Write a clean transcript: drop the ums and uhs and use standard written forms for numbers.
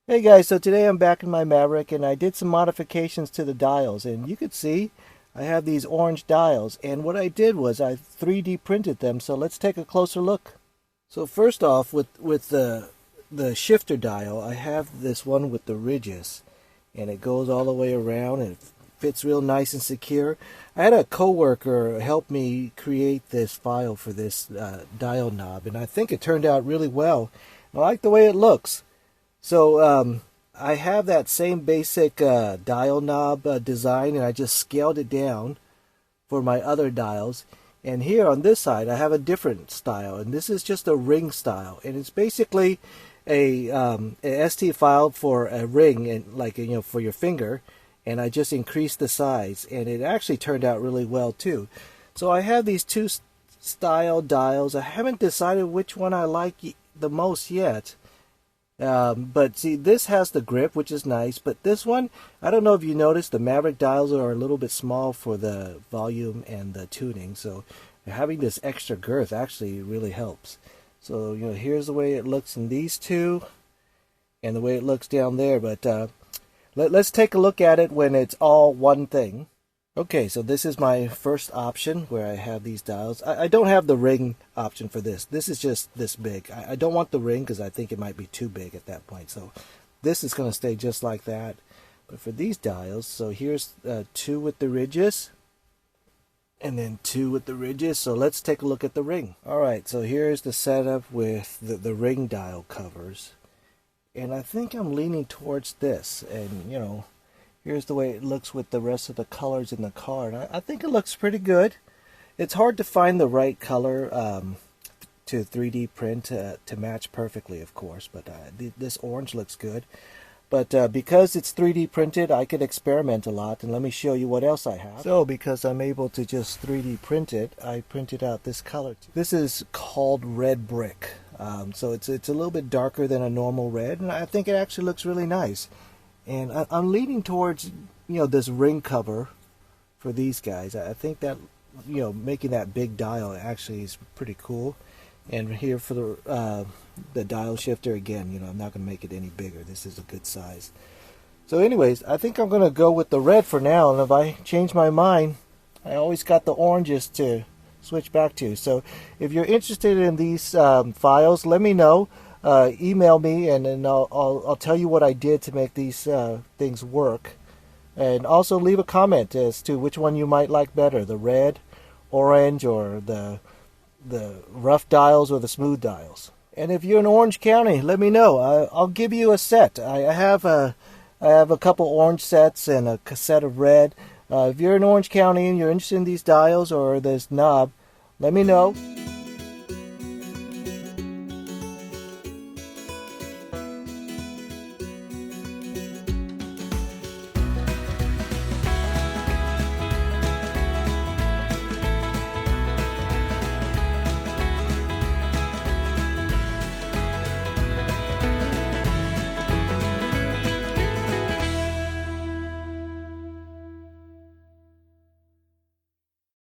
Hey guys, so today I'm back in my Maverick and I did some modifications to the dials, and you could see I have these orange dials, and what I did was I 3D printed them. So let's take a closer look. So first off, with the shifter dial, I have this one with the ridges, and it goes all the way around and it fits real nice and secure. I had a coworker help me create this file for this dial knob, and I think it turned out really well. I like the way it looks. So I have that same basic dial knob design, and I just scaled it down for my other dials. And here on this side, I have a different style, and this is just a ring style, and it's basically a ST file for a ring, and like for your finger. And I just increased the size, and it actually turned out really well too. So I have these two style dials. I haven't decided which one I like the most yet. But see, this has the grip, which is nice, but this one, I don't know if you noticed, the Maverick dials are a little bit small for the volume and the tuning, so having this extra girth actually really helps. So, here's the way it looks in these two, and the way it looks down there, but let's take a look at it when it's all one thing. Okay, so this is my first option where I have these dials. I don't have the ring option for this. This is just this big. I don't want the ring because I think it might be too big at that point. So this is going to stay just like that. But for these dials, so here's two with the ridges and then two with the ridges. So let's take a look at the ring. All right, so here's the setup with the ring dial covers. And I think I'm leaning towards this. And, here's the way it looks with the rest of the colors in the card. I think it looks pretty good. It's hard to find the right color to 3D print to match perfectly, of course, but this orange looks good. But because it's 3D printed, I could experiment a lot, and let me show you what else I have. So because I'm able to just 3D print it, I printed out this color. This is called red brick. So it's a little bit darker than a normal red, and I think it actually looks really nice. And I'm leaning towards, this ring cover for these guys. I think that, making that big dial actually is pretty cool. And here for the dial shifter, again, I'm not going to make it any bigger. This is a good size. So anyways, I think I'm going to go with the red for now. And if I change my mind, I always got the oranges to switch back to. So if you're interested in these files, let me know. Email me, and then I'll tell you what I did to make these things work. And also leave a comment as to which one you might like better, the red, orange, or the rough dials or the smooth dials. And if you're in Orange County, let me know. I'll give you a set. I have a couple orange sets and a set of red. If you're in Orange County and you're interested in these dials or this knob, let me know.